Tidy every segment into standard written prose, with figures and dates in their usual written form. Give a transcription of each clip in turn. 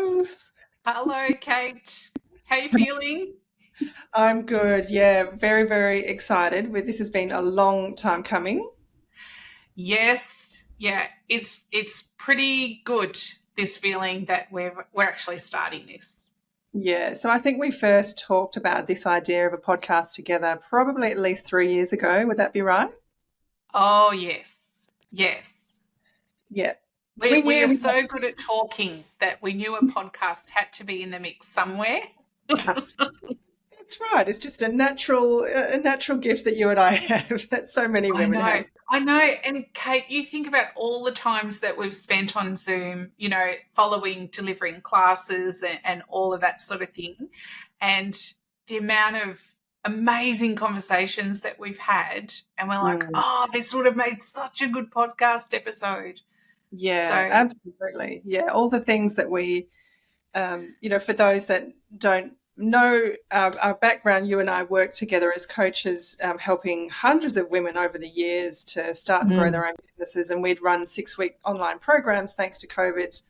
Hello. Hello, Kate. How you feeling? I'm good. Yeah, very, very excited. This has been a long time coming. Yes, yeah, it's pretty good, this feeling that we're actually starting this. Yeah, so I think we first talked about this idea of a podcast together probably at least 3 years ago. Would that be right? Oh, yes. Yes. Yeah. We We we are knew we so good at talking that we knew a podcast had to be in the mix somewhere. had, that's right. It's just a natural gift that you and I have that so many I women know. have. I know. And Kate, you think about all the times that we've spent on Zoom, following, delivering classes and all of that sort of thing. And the amount of amazing conversations that we've had. And we're like, Mm. oh, this would have made such a good podcast episode. Yeah, So, absolutely. Yeah, all the things that for those that don't know our background, you and I worked together as coaches, helping hundreds of women over the years to start and grow mm, their own businesses. And we'd run 6-week online programs thanks to COVID.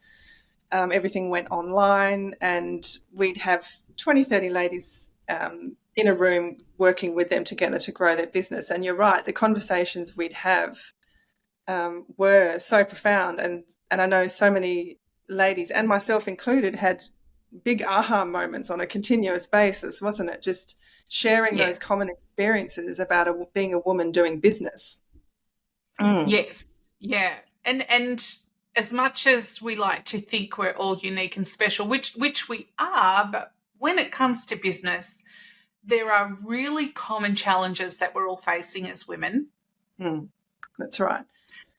Everything went online, and we'd have 20, 30 ladies in a room working with them together to grow their business. And you're right, the conversations we'd have were so profound. And I know so many ladies, and myself included, had big aha moments on a continuous basis, wasn't it? Just sharing yeah, those common experiences about being a woman doing business. Mm. yes, yeah. And as much as we like to think we're all unique and special, which we are, but when it comes to business, there are really common challenges that we're all facing as women. Mm. That's right.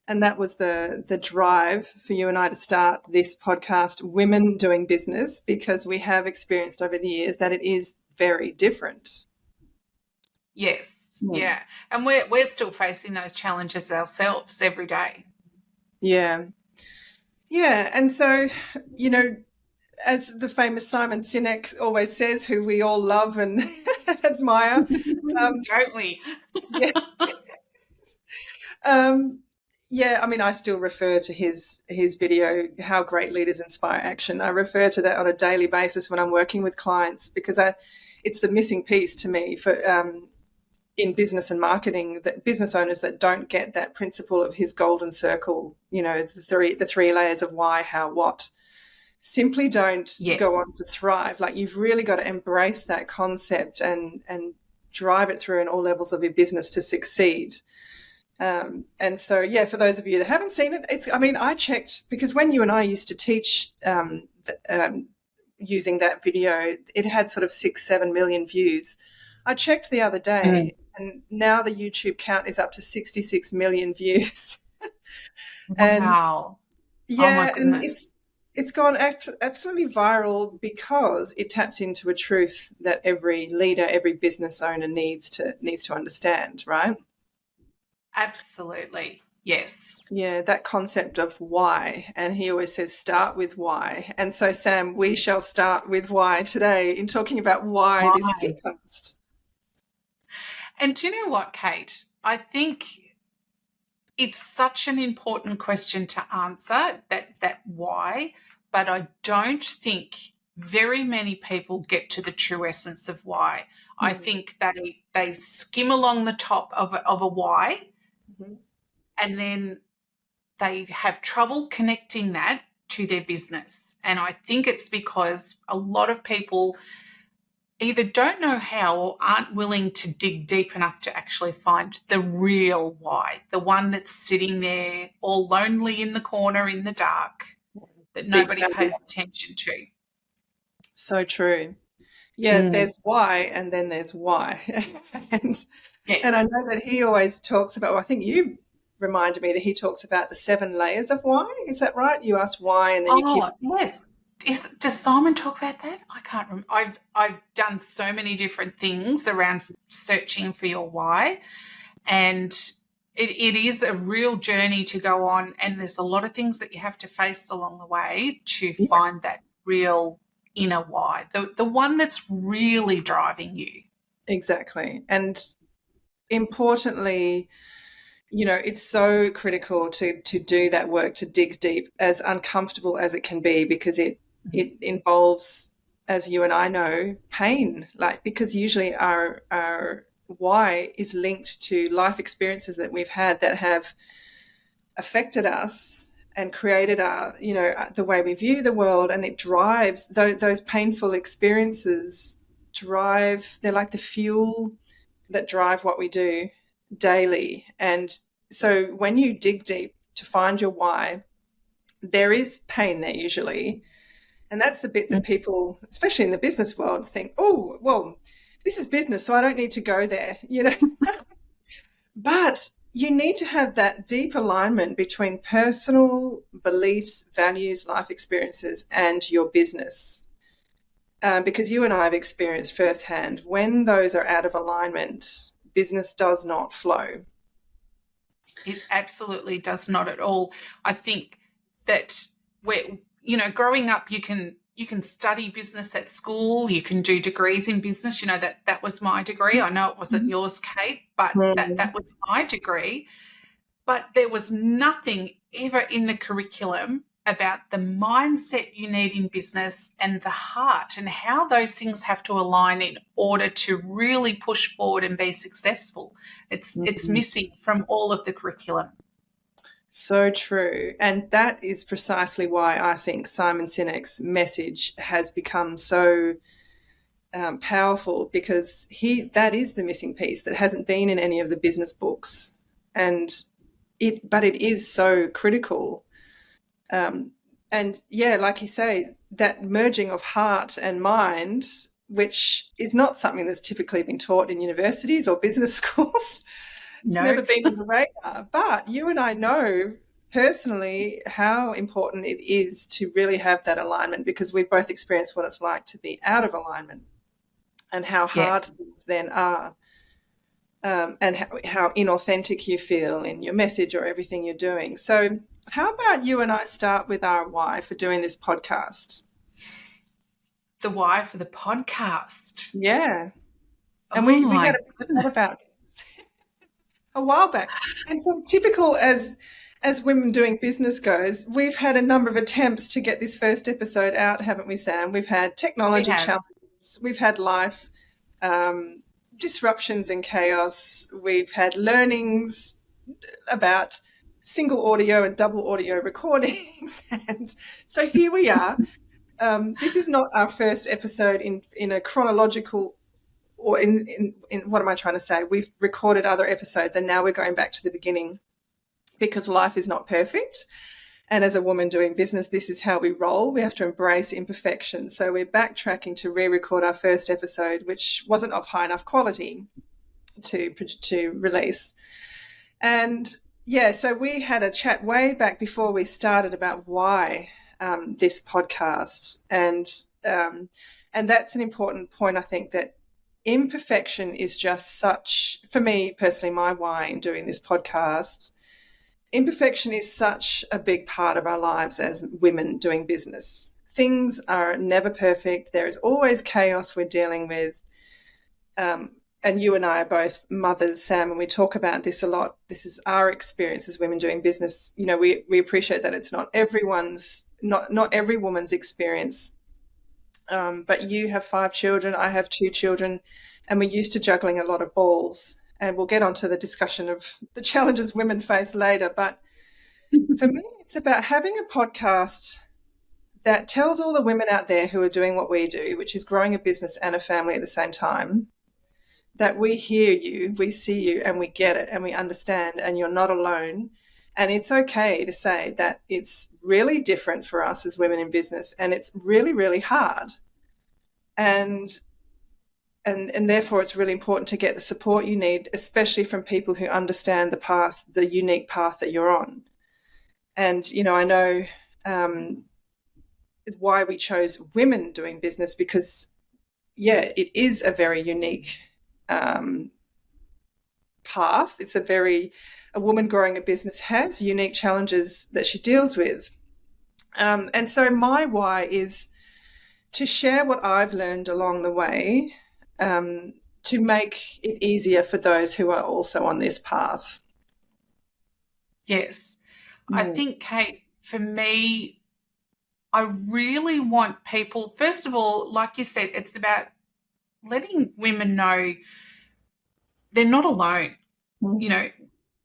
And that was the drive for you and I to start this podcast, Women Doing Business, because we have experienced over the years that it is very different. Yes, Mm. yeah. And we're still facing those challenges ourselves every day. Yeah. Yeah. And so, you know, as the famous Simon Sinek always says, who we all love and admire, um, Don't we? yeah, um, yeah. I mean, I still refer to his video, "How Great Leaders Inspire Action." I refer to that on a daily basis when I'm working with clients because it's the missing piece to me for in business and marketing, that business owners that don't get that principle of his golden circle, the three layers of why, how, what, simply don't Yeah, go on to thrive. Like, you've really got to embrace that concept and drive it through in all levels of your business to succeed. And so, yeah, for those of you that haven't seen it, I checked, because when you and I used to teach using that video, it had sort of 6-7 million views. I checked the other mm. day, and now the YouTube count is up to 66 million views. And Wow. Oh my yeah, and goodness. it's gone absolutely viral because it taps into a truth that every leader, every business owner needs to understand, right? Absolutely. Yes. Yeah, that concept of why. And he always says, start with why. And so, Sam, we shall start with why today in talking about why this Why? podcast. And do you know what, Kate? I think it's such an important question to answer, that why, but I don't think very many people get to the true essence of why. I Mm-hmm. think they skim along the top of a why, Mm-hmm. and then they have trouble connecting that to their business. And I think it's because a lot of people either don't know how or aren't willing to dig deep enough to actually find the real why, the one that's sitting there all lonely in the corner in the dark that Deep nobody down. pays attention to. So true. Yeah, Mm. there's why, and then there's why. and and I Yes. know that he always talks about, well, I think you reminded me that he talks about the 7 layers of why. Is that right? You asked why, and then you keep. Oh, yes. Does Simon talk about that? I can't remember. I've done so many different things around searching for your why, and it is a real journey to go on, and there's a lot of things that you have to face along the way to Yeah, find that real inner why, the one that's really driving you. exactly. And importantly, it's so critical to do that work, to dig deep, as uncomfortable as it can be, because it involves, as you and I know, pain, like, because usually our why is linked to life experiences that we've had that have affected us and created our, the way we view the world, and it drives those painful experiences they're like the fuel that drive what we do daily. And so when you dig deep to find your why, there is pain there usually. And that's the bit that people, especially in the business world, think, oh, well, this is business, so I don't need to go there, But you need to have that deep alignment between personal beliefs, values, life experiences, and your business. Because you and I have experienced firsthand, when those are out of alignment, business does not flow. It absolutely does not at all. I think that growing up, you can study business at school, you can do degrees in business. That was my degree. I know it wasn't yours, Kate, but that was my degree. But there was nothing ever in the curriculum about the mindset you need in business and the heart and how those things have to align in order to really push forward and be successful. It's missing from all of the curriculum. So true. And that is precisely why I think Simon Sinek's message has become so powerful, because that is the missing piece that hasn't been in any of the business books. But it is so critical. And yeah, like you say, that merging of heart and mind, which is not something that's typically been taught in universities or business schools. It's never been on the radar. But you and I know personally how important it is to really have that alignment, because we've both experienced what it's like to be out of alignment and how hard things then are. And how inauthentic you feel in your message or everything you're doing. So how about you and I start with our why for doing this podcast? The why for the podcast? Yeah. And we had a about a while back. And so typical as women doing business goes, we've had a number of attempts to get this first episode out, haven't we, Sam? We've had technology challenges. We've had life disruptions and chaos. We've had learnings about single audio and double audio recordings. And so here we are. This is not our first episode in a chronological, or in what am I trying to say? We've recorded other episodes and now we're going back to the beginning, because life is not perfect. And as a woman doing business, this is how we roll. We have to embrace imperfection. So we're backtracking to re-record our first episode, which wasn't of high enough quality to release. And yeah, so we had a chat way back before we started about why this podcast. And that's an important point, I think, that imperfection is just such, for me personally, my why in doing this podcast. Imperfection is such a big part of our lives as women doing business. Things are never perfect. There is always chaos we're dealing with. And you and I are both mothers, Sam, and we talk about this a lot. This is our experience as women doing business. We appreciate that it's not every woman's experience. But you have 5 children, I have 2 children, and we're used to juggling a lot of balls. And we'll get onto the discussion of the challenges women face later. But for me, it's about having a podcast that tells all the women out there who are doing what we do, which is growing a business and a family at the same time, that we hear you, we see you, and we get it, and we understand, and you're not alone. And it's okay to say that it's really different for us as women in business, and it's really, really hard. And therefore it's really important to get the support you need, especially from people who understand the unique path that you're on. And, I know why we chose women doing business, because, yeah, it is a very unique path. It's a woman growing a business has unique challenges that she deals with. And so my why is to share what I've learned along the way, to make it easier for those who are also on this path. Yes. I think, Kate, for me, I really want people, first of all, like you said, it's about letting women know they're not alone, you know,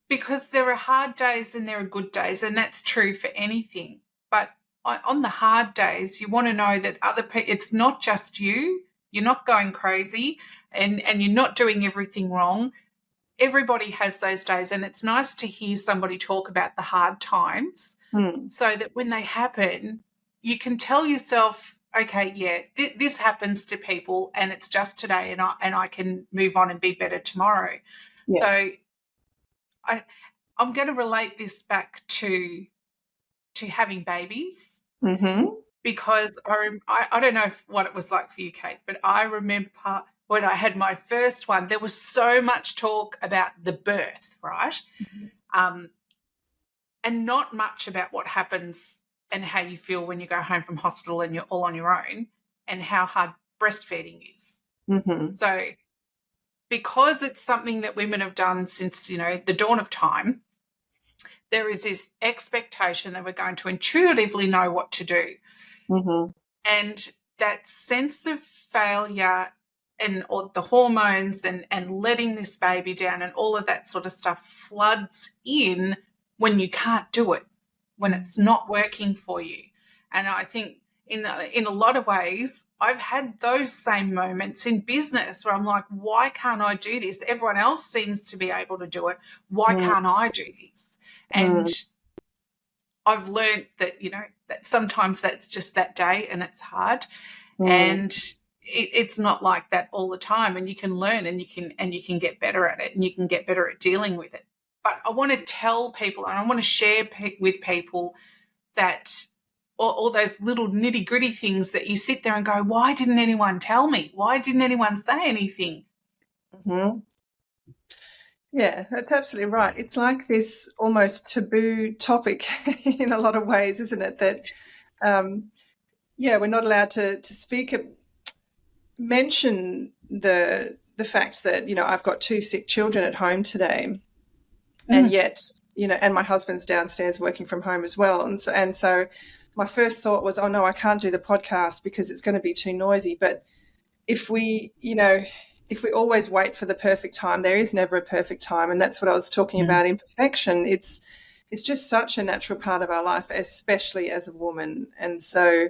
because there are hard days and there are good days, and that's true for anything. But on the hard days, you want to know that other people, it's not just you. You're not going crazy, and you're not doing everything wrong. Everybody has those days, and it's nice to hear somebody talk about the hard times so that when they happen, you can tell yourself, okay, yeah, this happens to people and it's just today, and I can move on and be better tomorrow. Yeah. So I'm going to relate this back to having babies because I don't know what it was like for you, Kate, but I remember when I had my first one, there was so much talk about the birth, right? And not much about what happens and how you feel when you go home from hospital and you're all on your own, and how hard breastfeeding is. So because it's something that women have done since, the dawn of time, there is this expectation that we're going to intuitively know what to do. And that sense of failure and or the hormones and letting this baby down and all of that sort of stuff floods in when you can't do it, when it's not working for you. And I think in a lot of ways, I've had those same moments in business where I'm like, why can't I do this? Everyone else seems to be able to do it. Why can't I do this? And I've learned that, that sometimes that's just that day and it's hard. And it's not like that all the time, and you can learn and you can get better at it, and you can get better at dealing with it. But I want to tell people, and I want to share with people that all those little nitty-gritty things that you sit there and go, why didn't anyone tell me? Why didn't anyone say anything? Yeah, that's absolutely right. It's like this almost taboo topic in a lot of ways, isn't it? That, we're not allowed to speak, mention the fact that, I've got 2 sick children at home today, and yet, and my husband's downstairs working from home as well. And so my first thought was, oh no, I can't do the podcast because it's going to be too noisy. But if we always wait for the perfect time, there is never a perfect time. And that's what I was talking about, imperfection. It's just such a natural part of our life, especially as a woman. And so,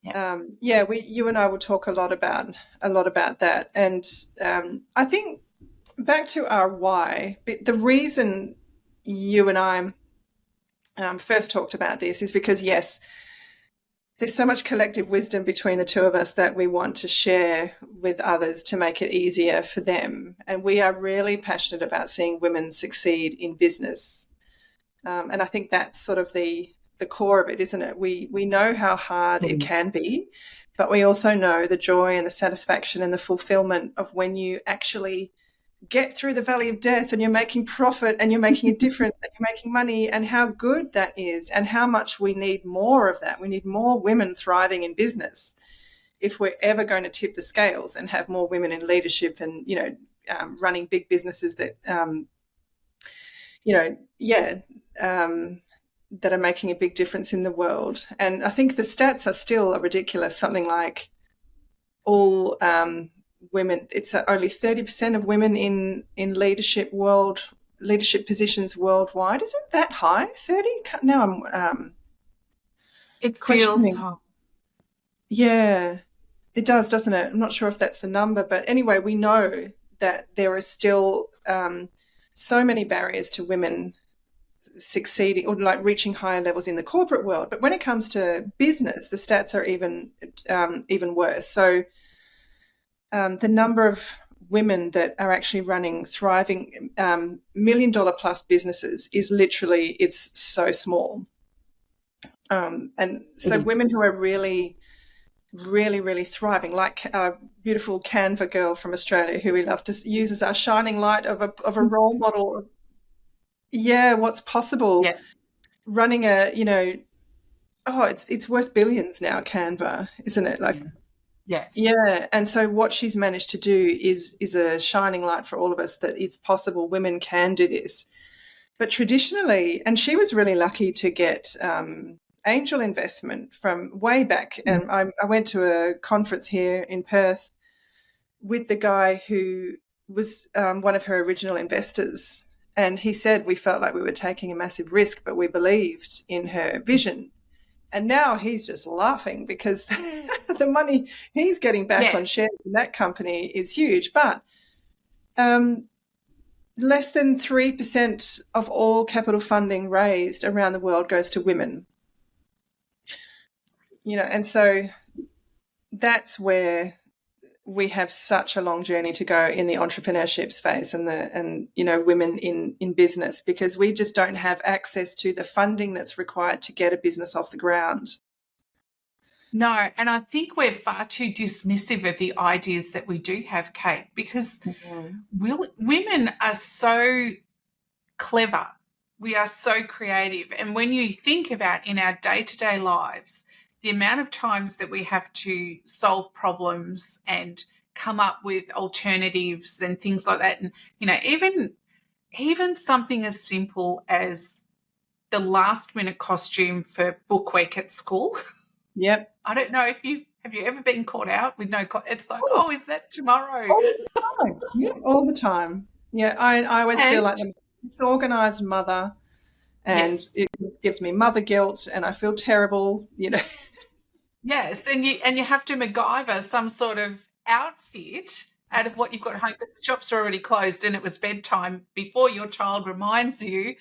you and I will talk a lot about that. And I think back to our why, the reason you and I first talked about this is because, yes, there's so much collective wisdom between the two of us that we want to share with others to make it easier for them. And we are really passionate about seeing women succeed in business. And I think that's sort of the core of it, isn't it? We know how hard it can be, but we also know the joy and the satisfaction and the fulfillment of when you actually get through the valley of death and you're making profit and you're making a difference and you're making money, and how good that is, and how much we need more of that. We need more women thriving in business if we're ever going to tip the scales and have more women in leadership and, running big businesses that, that are making a big difference in the world. And I think the stats are still ridiculous. Something like all women, it's only 30% of women in leadership positions worldwide. Isn't that high? 30? Now I'm it questioning. Feels high. Yeah, it does, doesn't it? I'm not sure if that's the number, but anyway, we know that there are still so many barriers to women succeeding or like reaching higher levels in the corporate world. But when it comes to business, the stats are even worse. So the number of women that are actually running thriving $1 million plus businesses is literally, it's so small. And so women who are really, really, really thriving, like our beautiful Canva girl from Australia, who we love to use as our shining light of a role model. Yeah, what's possible. Yeah. Running it's worth billions now, Canva, isn't it? Like, yes. Yeah, and so what she's managed to do is a shining light for all of us that it's possible. Women can do this. But traditionally, and she was really lucky to get angel investment from way back. And I went to a conference here in Perth with the guy who was one of her original investors. And he said we felt like we were taking a massive risk, but we believed in her vision. And now he's just laughing because the money he's getting back on shares in that company is huge. But less than 3% of all capital funding raised around the world goes to women. And so that's where we have such a long journey to go in the entrepreneurship space and women in business, because we just don't have access to the funding that's required to get a business off the ground. No, and I think we're far too dismissive of the ideas that we do have, Kate, because women are so clever. We are so creative. And when you think about in our day-to-day lives, the amount of times that we have to solve problems and come up with alternatives and things like that. And, even something as simple as the last-minute costume for book week at school. Yep. I don't know if have you ever been caught out with no it's like, is that tomorrow? All the time. Yeah, all the time. Yeah, I always feel like the disorganized mother, and it gives me mother guilt, and I feel terrible, Yes, and you have to MacGyver some sort of outfit out of what you've got at home, because the shops are already closed and it was bedtime before your child reminds you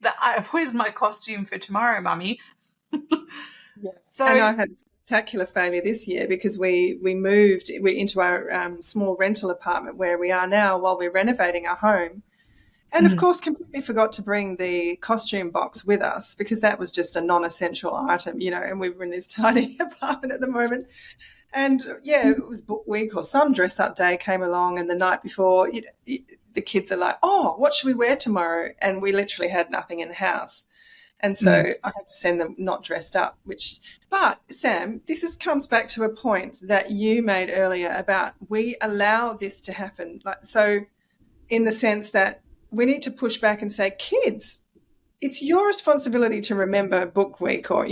that where's my costume for tomorrow, Mummy? Yeah. So, and I had a spectacular failure this year because we moved into our small rental apartment where we are now while we're renovating our home. And, of course, completely forgot to bring the costume box with us because that was just a non-essential item, and we were in this tiny apartment at the moment. And, it was book week or some dress-up day came along, and the night before the kids are like, what should we wear tomorrow? And we literally had nothing in the house. And so I had to send them not dressed up, but Sam, this comes back to a point that you made earlier about we allow this to happen. So in the sense that we need to push back and say, kids, it's your responsibility to remember book week, or,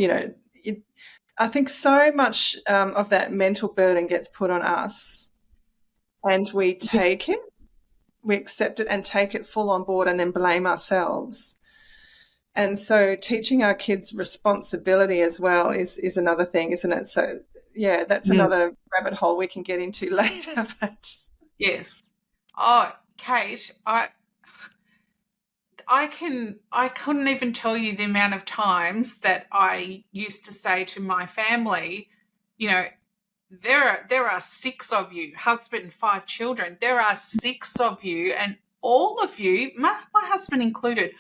I think so much of that mental burden gets put on us, and we take it, we accept it and take it full on board and then blame ourselves. And so teaching our kids responsibility as well is another thing, isn't it? So, that's another rabbit hole we can get into later. But yes. Oh, Kate, I couldn't even tell you the amount of times that I used to say to my family, there are 6 of you, husband, 5 children. There are 6 of you, and all of you, my husband included,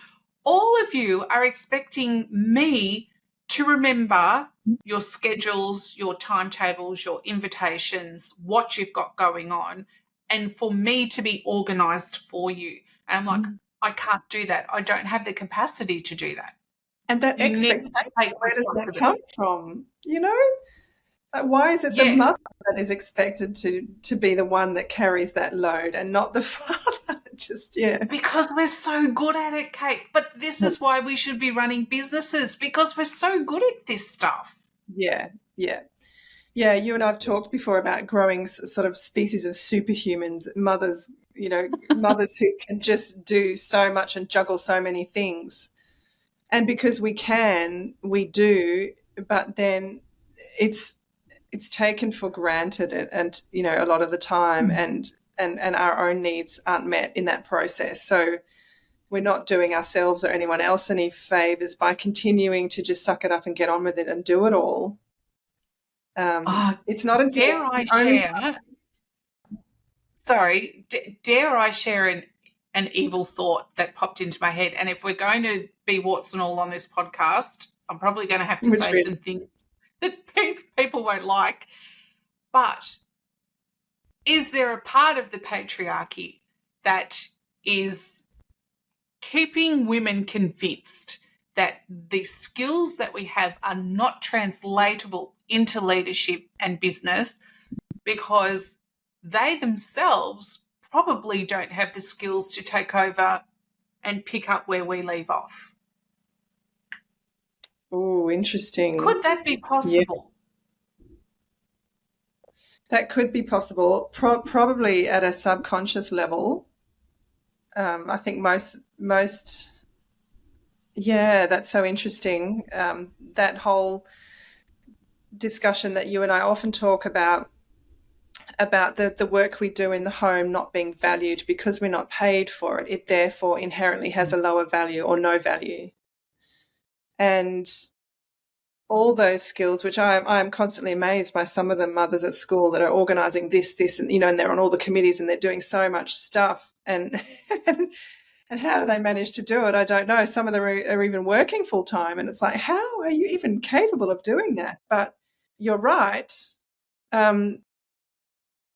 all of you are expecting me to remember your schedules, your timetables, your invitations, what you've got going on, and for me to be organised for you. And I'm like, I can't do that. I don't have the capacity to do that. And that expectation, where does that come from? Why is it the mother that is expected to be the one that carries that load and not the father? Because we're so good at it, Kate. But this is why we should be running businesses, because we're so good at this stuff. Yeah. You and I have talked before about growing sort of species of superhumans, mothers, mothers who can just do so much and juggle so many things. And because we can, we do, but then it's taken for granted, and a lot of the time, and our own needs aren't met in that process. So we're not doing ourselves or anyone else any favors by continuing to just suck it up and get on with it and do it all. It's not until dare I share an evil thought that popped into my head. And if we're going to be warts and all on this podcast, I'm probably going to have to say some things that people won't like. But is there a part of the patriarchy that is keeping women convinced that the skills that we have are not translatable into leadership and business because they themselves probably don't have the skills to take over and pick up where we leave off? Oh, interesting. Could that be Yeah, possible? that could be possible. Probably at a subconscious level. I think most. Yeah, that's so interesting. That whole discussion that you and I often talk about the work we do in the home not being valued because we're not paid for it. It therefore inherently has a lower value or no value. And all those skills, which I'm constantly amazed by some of the mothers at school that are organising this, and and they're on all the committees and they're doing so much stuff, and and how do they manage to do it? I don't know. Some of them are even working full time, and it's like, how are you even capable of doing that? But you're right. Um,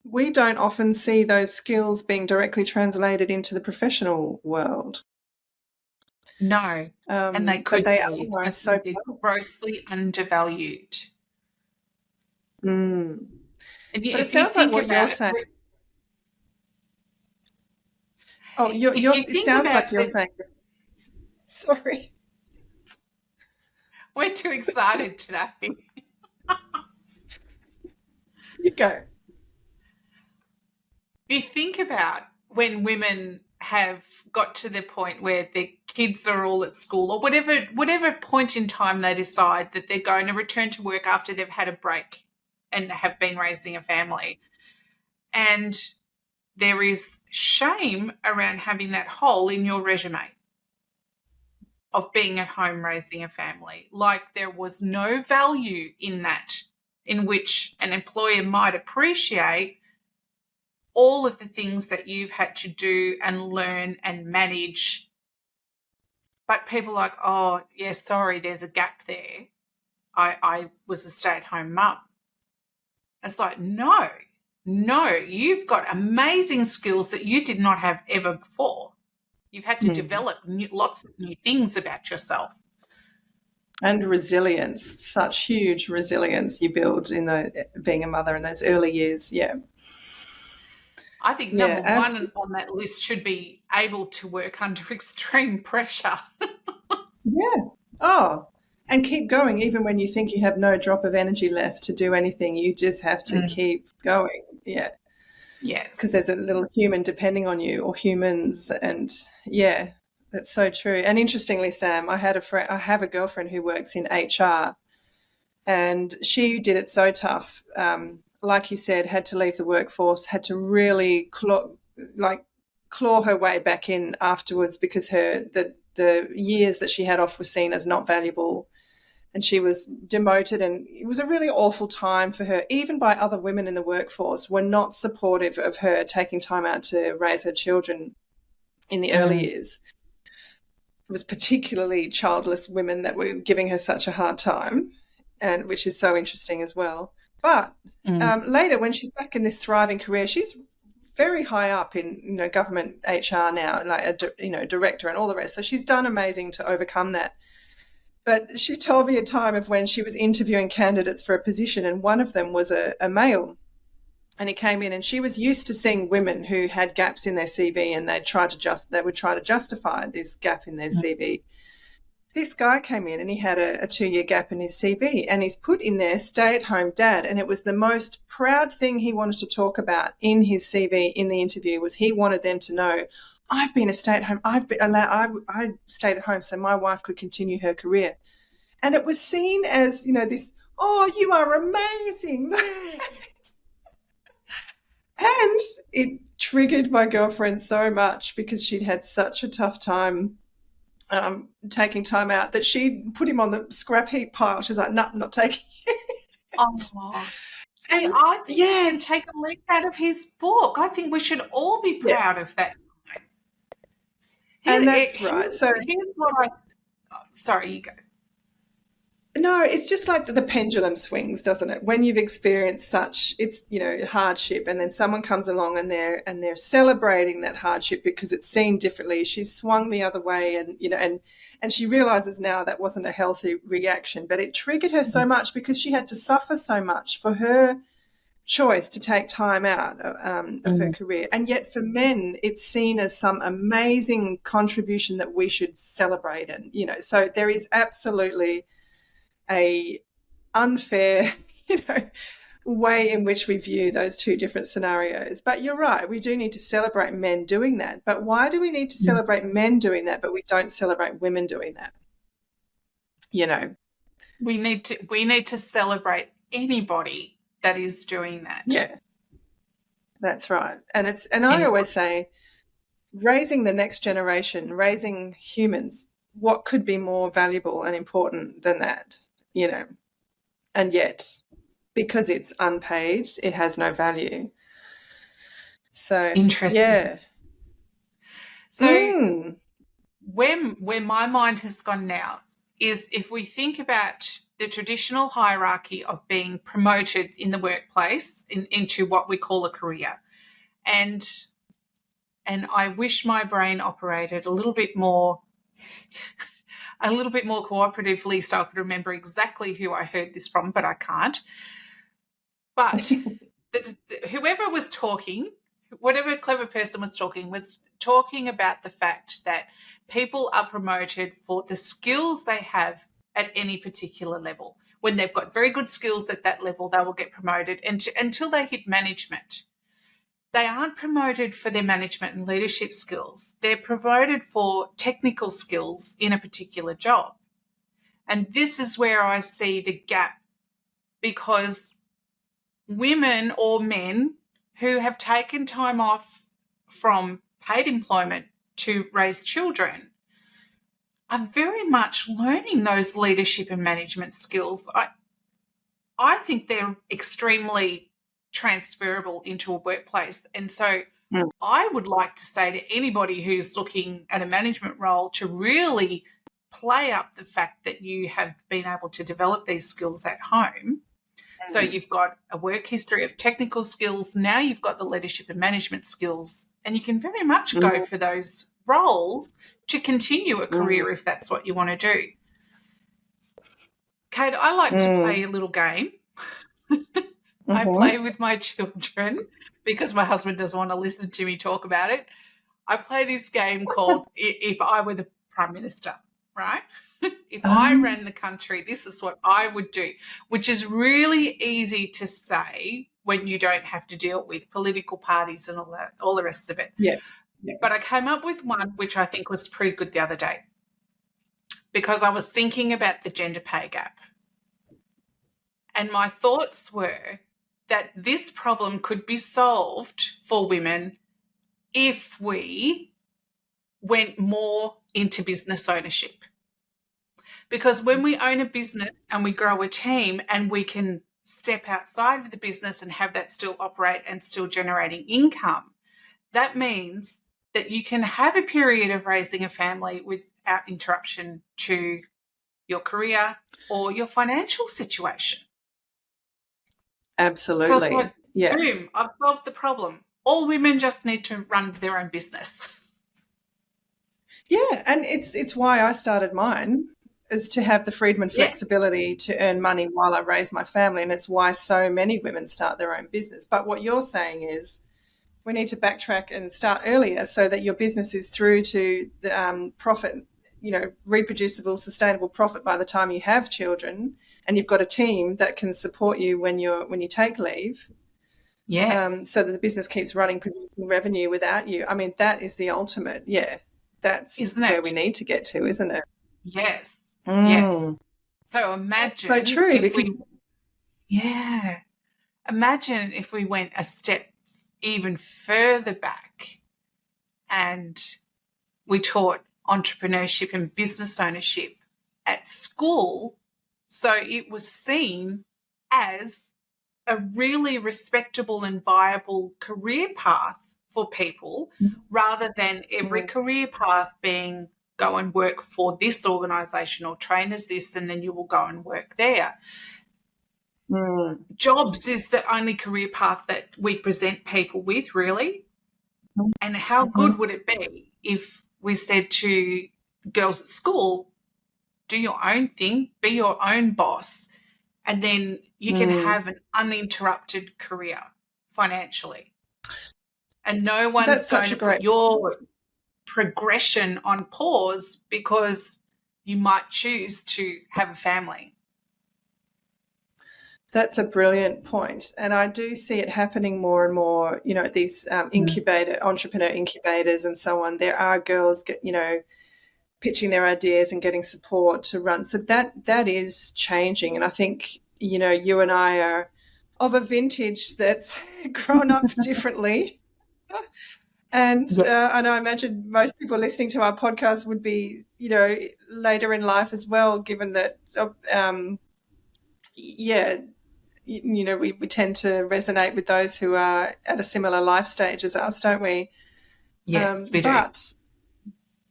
we don't often see those skills being directly translated into the professional world. No, and they But could they be. I are so think they're powerful. grossly undervalued. Mm. And But it if you sounds like think what you're about it, saying. Oh, if you it think sounds about like you're it, saying. Sorry, we're too excited today. you go. If you think about when women have got to the point where their kids are all at school or whatever point in time they decide that they're going to return to work after they've had a break and have been raising a family. And there is shame around having that hole in your resume of being at home raising a family. Like there was no value in that, in which an employer might appreciate all of the things that you've had to do and learn and manage. But people are like, oh, yeah, sorry, there's a gap there. I was a stay at home mum. It's like, no, you've got amazing skills that you did not have ever before. You've had to Mm. develop lots of new things about yourself. And resilience, such huge resilience you build in being a mother in those early years. Yeah, I think yeah, number one absolutely. on that list should be able to work under extreme pressure. Yeah. Oh, and keep going even when you think you have no drop of energy left to do anything. You just have to Mm, keep going. Yeah, because yes. there's a little human depending on you or humans, and yeah, that's so true. And interestingly, Sam, I have a girlfriend who works in HR, and she did it so tough. Like you said, had to leave the workforce, had to really claw her way back in afterwards because the years that she had off were seen as not valuable, and she was demoted, and it was a really awful time for her. Even by other women in the workforce were not supportive of her taking time out to raise her children in the early Mm, years. It was particularly childless women that were giving her such a hard time, and which is so interesting as well. But mm, later, when she's back in this thriving career, she's very high up in government HR now, like a director and all the rest. So she's done amazing to overcome that. But she told me a time of when she was interviewing candidates for a position, and one of them was a male. And he came in, and she was used to seeing women who had gaps in their CV, and they would try to justify this gap in their mm. CV. This guy came in, and he had a 2 year gap in his CV, and he's put in there stay at home dad. And it was the most proud thing he wanted to talk about in his CV in the interview was he wanted them to know, I've been a stay at home. I stayed at home so my wife could continue her career. And it was seen as, this, oh, you are amazing. And it triggered my girlfriend so much because she'd had such a tough time taking time out that she put him on the scrap heap pile. She's like, no, I'm not taking it. Oh, see, And I think we yeah, can take a leaf out of his book. I think we should all be yeah, proud of that. and that's right. So Here's what I. Oh, sorry, you go. no, it's just like the pendulum swings, doesn't it? When you've experienced such, it's hardship, and then someone comes along and they're celebrating that hardship because it's seen differently. She's swung the other way, and she realizes now that wasn't a healthy reaction, but it triggered her so much because she had to suffer so much for her choice to take time out of her Mm, career. And yet for men, it's seen as some amazing contribution that we should celebrate. And, so there is absolutely a unfair, way in which we view those two different scenarios. But you're right, we do need to celebrate men doing that. But why do we need to celebrate men doing that, but we don't celebrate women doing that? We need to celebrate anybody that is doing that. Yeah, that's right. And I always say, raising the next generation, raising humans, what could be more valuable and important than that? And yet, because it's unpaid, it has no value. So Interesting. yeah. So where my mind has gone now is if we think about the traditional hierarchy of being promoted in the workplace into what we call a career. And I wish my brain operated a little bit more cooperatively so I could remember exactly who I heard this from, but I can't. But whoever was talking, whatever clever person was talking about the fact that people are promoted for the skills they have at any particular level. When they've got very good skills at that level, they will get promoted until they hit management. They aren't promoted for their management and leadership skills. They're promoted for technical skills in a particular job. And this is where I see the gap, because women or men who have taken time off from paid employment to raise children are very much learning those leadership and management skills. I think they're extremely transferable into a workplace. And so I would like to say to anybody who's looking at a management role to really play up the fact that you have been able to develop these skills at home. So you've got a work history of technical skills. Now you've got the leadership and management skills, and you can very much go for those roles to continue a career if that's what you want to do. Kate, I like to play a little game. I play with my children because my husband doesn't want to listen to me talk about it. I play this game called If I Were the Prime Minister, right? If I ran the country, this is what I would do, which is really easy to say when you don't have to deal with political parties and all the rest of it. Yeah. But I came up with one which I think was pretty good the other day, because I was thinking about the gender pay gap. And my thoughts were that this problem could be solved for women if we went more into business ownership. Because when we own a business and we grow a team and we can step outside of the business and have that still operate and still generating income, that means that you can have a period of raising a family without interruption to your career or your financial situation. Absolutely. So it's like, boom, I've solved the problem. All women just need to run their own business. Yeah, and it's why I started mine, is to have the freedom and flexibility to earn money while I raise my family, and it's why so many women start their own business. But what you're saying is we need to backtrack and start earlier so that your business is through to the profit, reproducible, sustainable profit by the time you have children, and you've got a team that can support you when you take leave. Yes. So that the business keeps running, producing revenue without you. I mean, that is the ultimate. Yeah, that's where we need to get to, isn't it? Yes. Yes. So imagine. So true. Imagine if we went a step even further back and we taught entrepreneurship and business ownership at school, so it was seen as a really respectable and viable career path for people, rather than every career path being go and work for this organisation or train as this and then you will go and work there. Jobs is the only career path that we present people with, really. And how good would it be if we said to girls at school, do your own thing, be your own boss, and then you can have an uninterrupted career financially. And no one's going to put your progression on pause because you might choose to have a family. That's a brilliant point. And I do see it happening more and more, at these entrepreneur incubators and so on. There are girls, pitching their ideas and getting support to run. So that is changing. And I think, you and I are of a vintage that's grown up differently. And Yes. and I imagine most people listening to our podcast would be, later in life as well, given that, yeah, we tend to resonate with those who are at a similar life stage as us, don't we? Yes, we do. But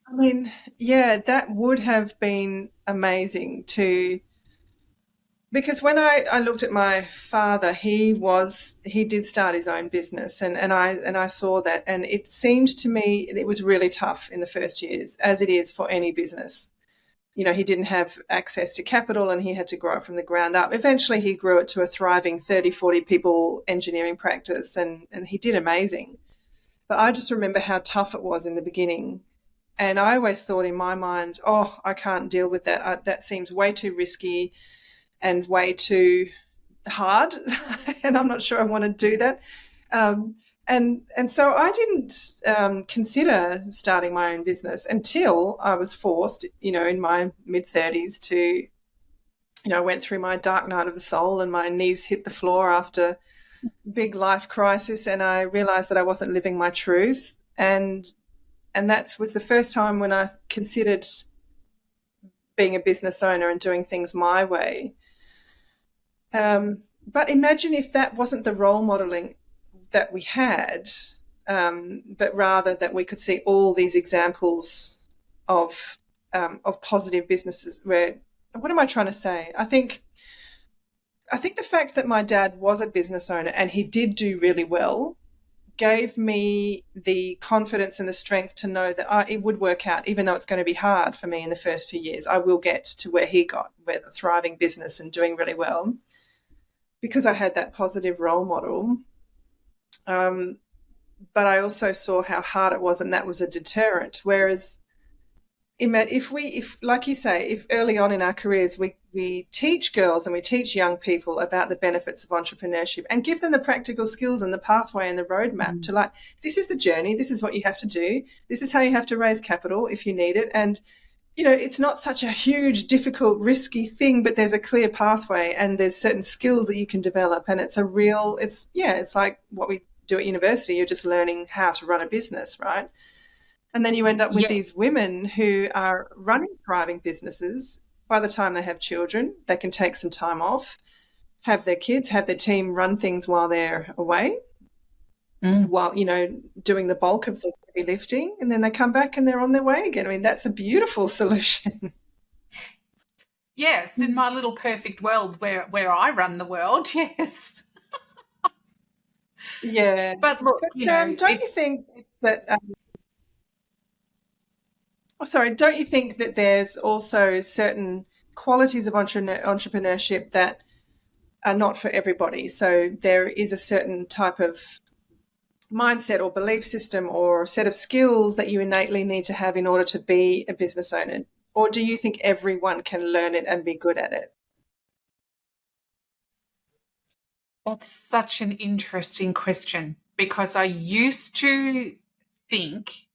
I mean, yeah, that would have been amazing because when I looked at my father, he did start his own business, and I saw that, and it seemed to me it was really tough in the first years, as it is for any business. He didn't have access to capital and he had to grow it from the ground up. Eventually he grew it to a thriving 30, 40 people engineering practice, and he did amazing. But I just remember how tough it was in the beginning. And I always thought in my mind, oh, I can't deal with that. That seems way too risky and way too hard, and I'm not sure I want to do that. And so I didn't consider starting my own business until I was forced, in my mid-30s to, I went through my dark night of the soul and my knees hit the floor after big life crisis, and I realized that I wasn't living my truth. And that was the first time when I considered being a business owner and doing things my way. But imagine if that wasn't the role modeling that we had, but rather that we could see all these examples of positive businesses. Where, what am I trying to say? I think the fact that my dad was a business owner and he did do really well gave me the confidence and the strength to know that it would work out, even though it's going to be hard for me in the first few years. I will get to where he got, with a thriving business and doing really well, because I had that positive role model. But I also saw how hard it was, and that was a deterrent. Whereas if like you say, if early on in our careers we teach girls and we teach young people about the benefits of entrepreneurship and give them the practical skills and the pathway and the roadmap to, like, this is the journey, this is what you have to do, this is how you have to raise capital if you need it, and it's not such a huge, difficult, risky thing, but there's a clear pathway and there's certain skills that you can develop, and it's like what we do at university. You're just learning how to run a business, right? And then you end up with these women who are running thriving businesses. By the time they have children, they can take some time off, have their kids, have their team run things while they're away, while, doing the bulk of the heavy lifting, and then they come back and they're on their way again. I mean, that's a beautiful solution. Yes, in my little perfect world where I run the world, yes. Yeah. But look, don't you think that... don't you think that there's also certain qualities of entrepreneurship that are not for everybody? So there is a certain type of mindset or belief system or set of skills that you innately need to have in order to be a business owner? Or do you think everyone can learn it and be good at it? That's such an interesting question, because I used to think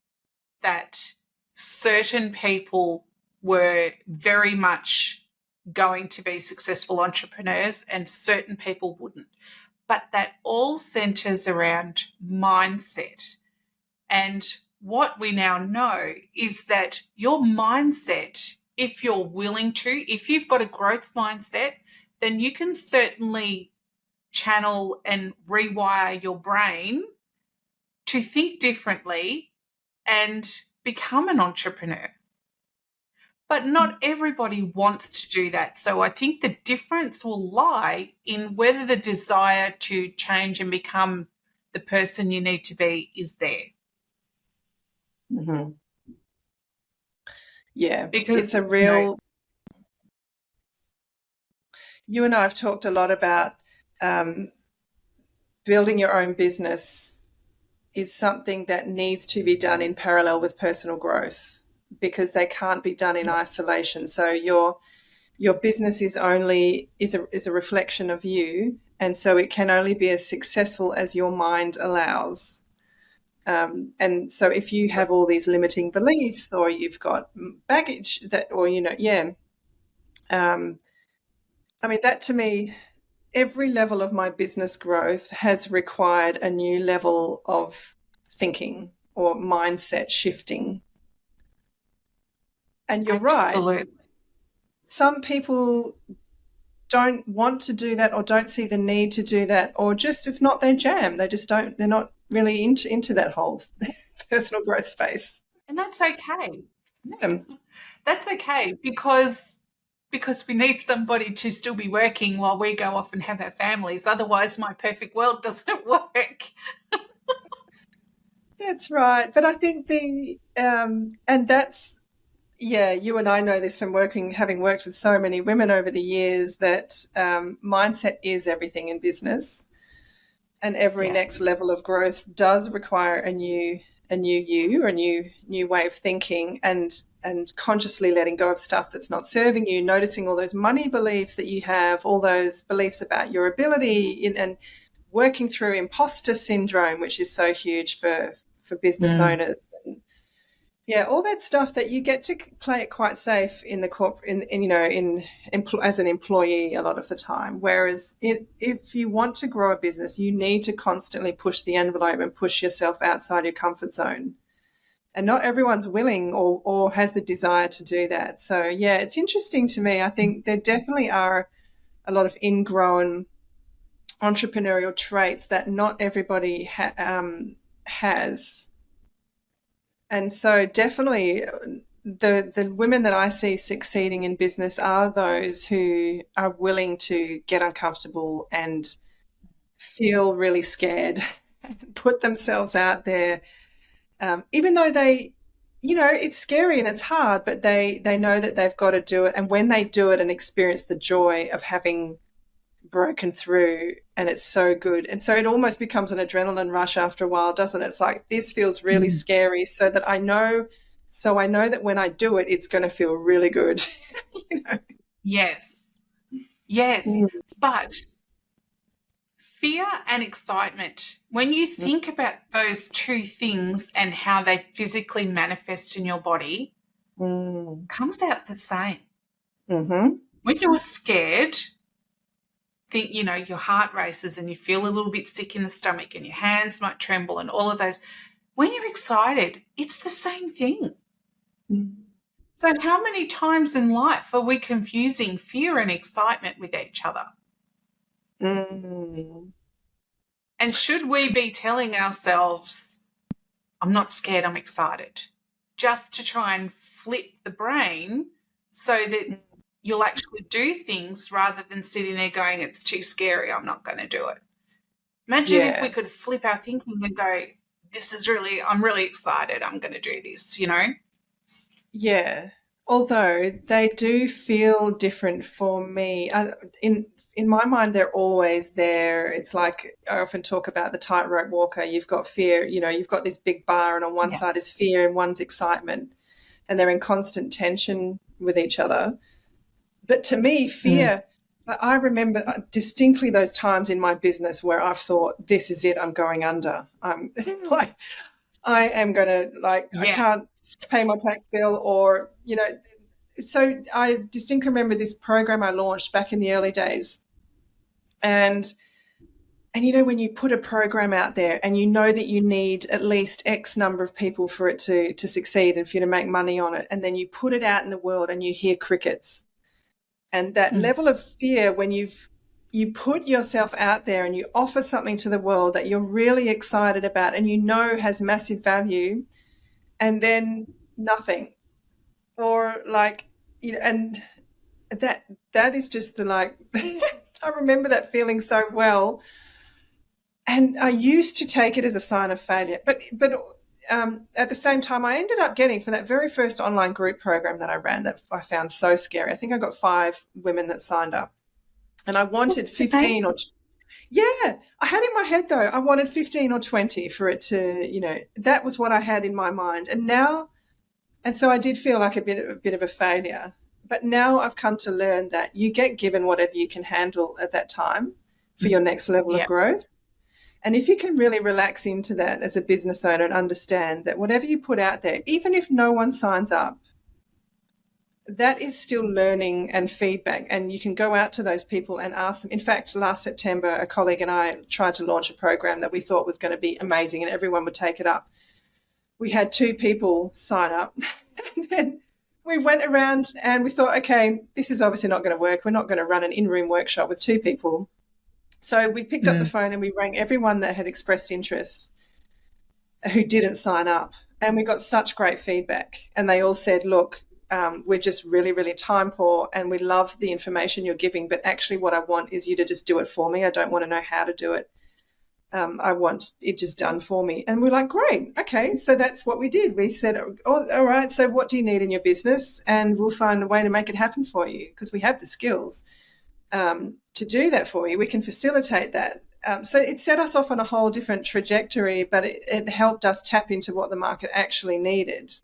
that certain people were very much going to be successful entrepreneurs and certain people wouldn't. But that all centers around mindset. And what we now know is that your mindset, if you're willing to, if you've got a growth mindset, then you can certainly channel and rewire your brain to think differently and become an entrepreneur. But not everybody wants to do that. So I think the difference will lie in whether the desire to change and become the person you need to be is there. Mm-hmm. Yeah, because it's a real... You and I have talked a lot about building your own business is something that needs to be done in parallel with personal growth, because they can't be done in isolation. So your business is a reflection of you, and so it can only be as successful as your mind allows. And so if you have all these limiting beliefs, or you've got baggage that, or I mean, that to me, every level of my business growth has required a new level of thinking or mindset shifting. And you're right. Absolutely. Some people don't want to do that, or don't see the need to do that, or just it's not their jam. They're not really into that whole personal growth space. And that's okay. Yeah. That's okay, because we need somebody to still be working while we go off and have our families. Otherwise, my perfect world doesn't work. That's right. But I think and that's, yeah, you and I know this from having worked with so many women over the years, that mindset is everything in business, and every Yeah. next level of growth does require a new you, or a new way of thinking, and consciously letting go of stuff that's not serving you, noticing all those money beliefs that you have, all those beliefs about your ability, and working through imposter syndrome, which is so huge for business owners. And yeah, all that stuff that you get to play it quite safe in the as an employee a lot of the time. Whereas if you want to grow a business, you need to constantly push the envelope and push yourself outside your comfort zone. And not everyone's willing or has the desire to do that. So yeah, it's interesting to me. I think there definitely are a lot of ingrown entrepreneurial traits that not everybody has. And so definitely the women that I see succeeding in business are those who are willing to get uncomfortable and feel really scared, put themselves out there, even though it's scary and it's hard, but they know that they've got to do it. And when they do it and experience the joy of having broken through, and it's so good, and so it almost becomes an adrenaline rush after a while, doesn't it? It's like, this feels really scary, so I know that when I do it, it's going to feel really good. Yes. But fear and excitement, when you think about those two things and how they physically manifest in your body, comes out the same. Mm-hmm. When you're scared, your heart races and you feel a little bit sick in the stomach and your hands might tremble and all of those. When you're excited, it's the same thing. So how many times in life are we confusing fear and excitement with each other? And should we be telling ourselves, I'm not scared, I'm excited, just to try and flip the brain so that you'll actually do things rather than sitting there going, it's too scary, I'm not going to do it. Imagine if we could flip our thinking and go, I'm really excited, I'm going to do this, Yeah. Although they do feel different for me. In my mind, they're always there. It's like I often talk about the tightrope walker. You've got fear, you've got this big bar, and on one side is fear and one's excitement, and they're in constant tension with each other. But to me, fear, I remember distinctly those times in my business where I've thought, this is it, I'm going under. I'm like, I am going to, I can't pay my tax bill, or, so I distinctly remember this program I launched back in the early days. And when you put a program out there and you know that you need at least X number of people for it to succeed and for you to make money on it, and then you put it out in the world and you hear crickets. And that level of fear when you put yourself out there and you offer something to the world that you're really excited about and has massive value, and then nothing, or and that is just the I remember that feeling so well, and I used to take it as a sign of failure, but at the same time, I ended up getting, for that very first online group program that I ran, that I found so scary, I think I got 5 women that signed up, and I wanted 15 or I had in my head, though, I wanted 15 or 20 for it to, that was what I had in my mind. And so I did feel like a bit of a failure. But now I've come to learn that you get given whatever you can handle at that time for your next level of Yeah. growth. And if you can really relax into that as a business owner and understand that whatever you put out there, even if no one signs up, that is still learning and feedback. And you can go out to those people and ask them. In fact, last September, a colleague and I tried to launch a program that we thought was going to be amazing and everyone would take it up. We had 2 people sign up. And then we went around and we thought, okay, this is obviously not going to work. We're not going to run an in-room workshop with 2 people. So we picked up the phone and we rang everyone that had expressed interest who didn't sign up. And we got such great feedback. And they all said, look, we're just really, really time poor and we love the information you're giving. But actually what I want is you to just do it for me. I don't want to know how to do it. I want it just done for me. And we're like, great. Okay. So that's what we did. We said, oh, all right. So what do you need in your business? And we'll find a way to make it happen for you because we have the skills to do that for you. We can facilitate that. So it set us off on a whole different trajectory, but it helped us tap into what the market actually needed.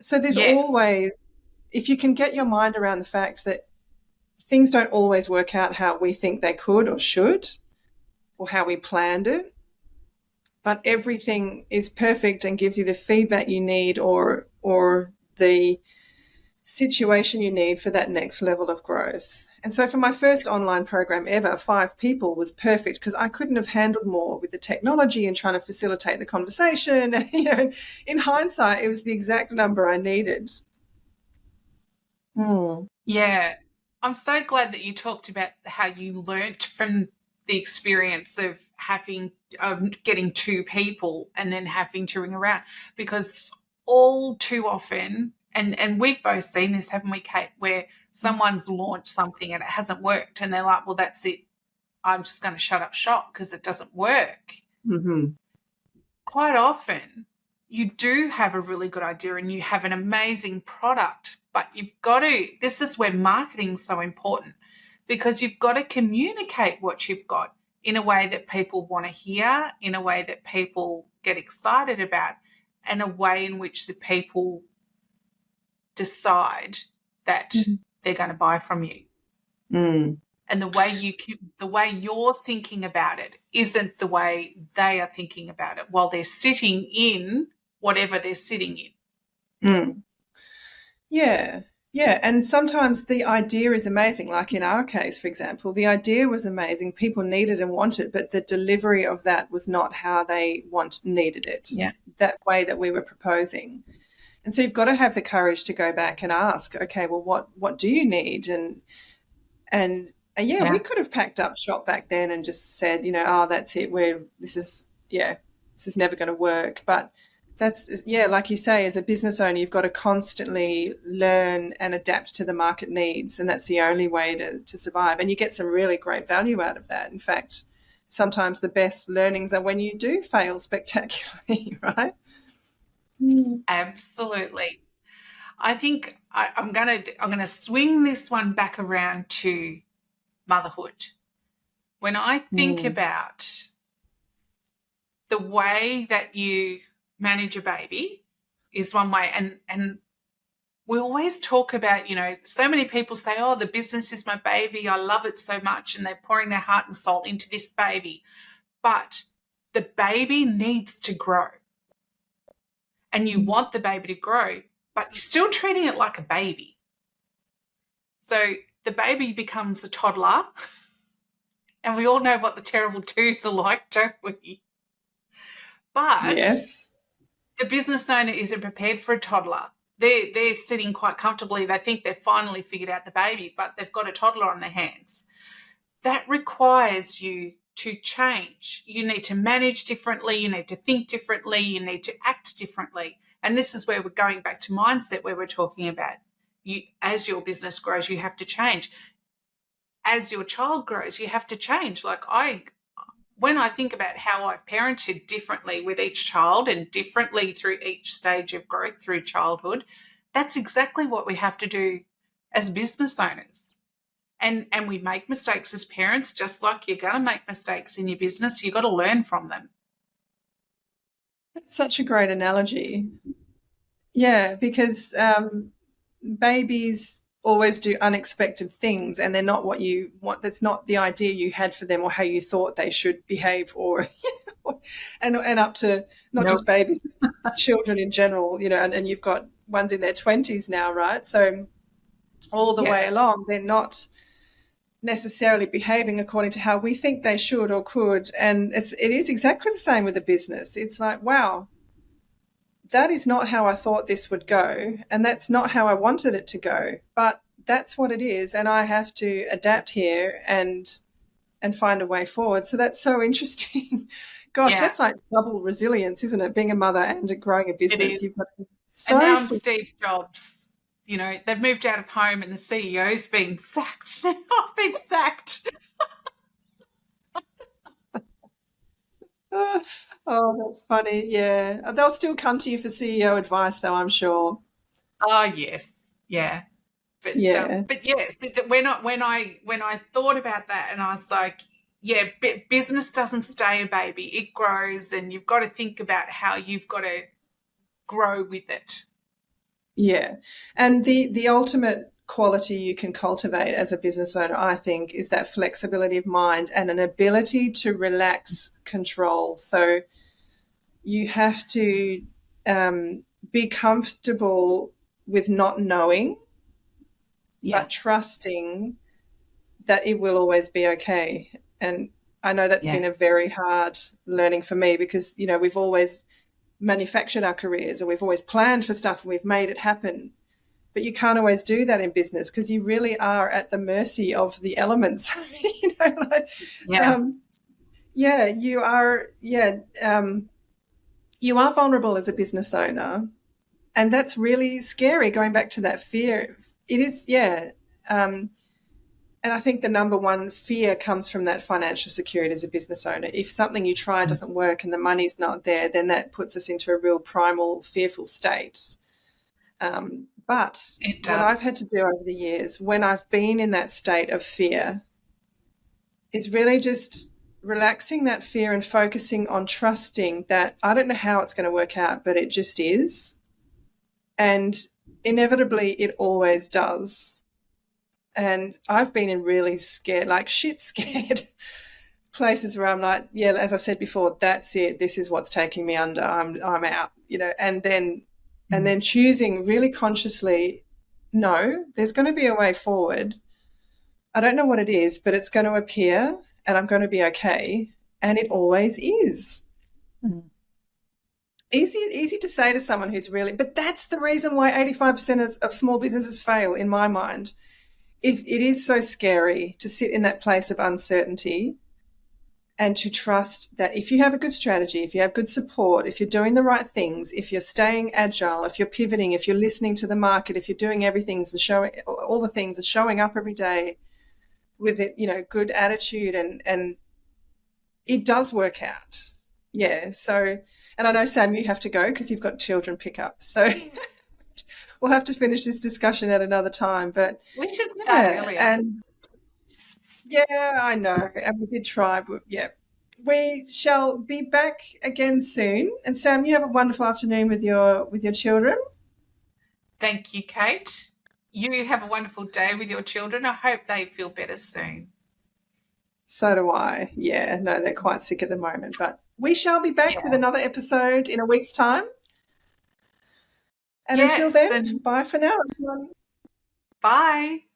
So there's always, if you can get your mind around the fact that things don't always work out how we think they could or should, or how we planned it, but everything is perfect and gives you the feedback you need or the situation you need for that next level of growth. And so for my first online program ever, 5 people was perfect because I couldn't have handled more with the technology and trying to facilitate the conversation. In hindsight, it was the exact number I needed. Yeah. I'm so glad that you talked about how you learnt from the experience of getting 2 people and then having to ring around, because all too often, and we've both seen this, haven't we, Kate, where someone's launched something and it hasn't worked and they're like, well, that's it. I'm just going to shut up shop because it doesn't work. Mm-hmm. Quite often you do have a really good idea and you have an amazing product, but this is where marketing is so important, because you've got to communicate what you've got in a way that people want to hear, in a way that people get excited about, and a way in which the people decide that they're going to buy from you. And the way you're thinking about it isn't the way they are thinking about it while they're sitting in whatever they're sitting in. Yeah. And sometimes the idea is amazing. Like in our case, for example, the idea was amazing. People needed and wanted, but the delivery of that was not how they needed it. Yeah. That way that we were proposing. And so you've got to have the courage to go back and ask, okay, well, what do you need? And we could have packed up shop back then and just said, that's it. This is never going to work. But that's, like you say, as a business owner, you've got to constantly learn and adapt to the market needs. And that's the only way to survive. And you get some really great value out of that. In fact, sometimes the best learnings are when you do fail spectacularly, right? Absolutely. I think I'm going to swing this one back around to motherhood. When I think about the way that you manage a baby is one way, and we always talk about, so many people say, oh, the business is my baby, I love it so much, and they're pouring their heart and soul into this baby. But the baby needs to grow. And you want the baby to grow, but you're still treating it like a baby. So the baby becomes a toddler, and we all know what the terrible twos are like, don't we? But yes, the business owner isn't prepared for a toddler. They're sitting quite comfortably. They think they've finally figured out the baby, but they've got a toddler on their hands. That requires you to change. You need to manage differently. You need to think differently. You need to act differently. And this is where we're going back to mindset, where we're talking about as your business grows, you have to change. As your child grows, you have to change. Like when I think about how I've parented differently with each child and differently through each stage of growth through childhood, that's exactly what we have to do as business owners. And we make mistakes as parents, just like you're going to make mistakes in your business. You've got to learn from them. That's such a great analogy. Yeah, because babies always do unexpected things, and they're not what you want. That's not the idea you had for them or how you thought they should behave, or and up to not Nope. just babies, children in general, and you've got ones in their 20s now, right? So all the way Yes, along, they're not necessarily behaving according to how we think they should or could. And it is exactly the same with a business. It's like, wow, that is not how I thought this would go, and that's not how I wanted it to go, but that's what it is, and I have to adapt here and find a way forward. So that's so interesting. Gosh, yeah, that's like double resilience, isn't it? Being a mother and growing a it business, is. you've got And so now I'm Steve Jobs. They've moved out of home and the CEO's been sacked. I've been sacked. oh, that's funny. Yeah, they'll still come to you for CEO advice, though, I'm sure. Oh yes, yeah. Yeah, But yes, when I thought about that, and I was like, yeah, business doesn't stay a baby; it grows, and you've got to think about how you've got to grow with it. yeah. And the ultimate quality you can cultivate as a business owner, I think, is that flexibility of mind and an ability to relax control. So you have to be comfortable with not knowing, Yeah, but trusting that it will always be okay. And I know that's yeah, been a very hard learning for me because, we've always manufactured our careers, or we've always planned for stuff and we've made it happen. But you can't always do that in business because you really are at the mercy of the elements. Like, yeah, um, yeah, you are. Yeah, you are vulnerable as a business owner, and that's really scary. Going back to that fear, it is. Yeah, um, and I think the number one fear comes from that financial security as a business owner. If something you try doesn't work and the money's not there, then that puts us into a real primal, fearful state. But it what I've had does. to do over the years when I've been in that state of fear is really just relaxing that fear and focusing on trusting that I don't know how it's going to work out, but it just is. And inevitably, it always does. And I've been in really scared, like shit scared places where I'm like, yeah, as I said before, that's it. This is what's taking me under. I'm out, and then choosing really consciously, no, there's going to be a way forward. I don't know what it is, but it's going to appear and I'm going to be okay. And it always is. Mm. Easy to say to someone who's really, but that's the reason why 85% of small businesses fail, in my mind. It is so scary to sit in that place of uncertainty and to trust that if you have a good strategy, if you have good support, if you're doing the right things, if you're staying agile, if you're pivoting, if you're listening to the market, if you're doing everything and showing all the things and showing up every day with it, good attitude, and it does work out. Yeah. So, and I know, Sam, you have to go because you've got children pick up. So we'll have to finish this discussion at another time. But We should start yeah, earlier. and yeah, I know. And we did try, but yeah. We shall be back again soon. And Sam, you have a wonderful afternoon with your children. Thank you, Kate. You have a wonderful day with your children. I hope they feel better soon. So do I. Yeah, no, they're quite sick at the moment. But we shall be back with Yeah. another episode in a week's time. And until Yes, then, and bye for now, everyone. bye.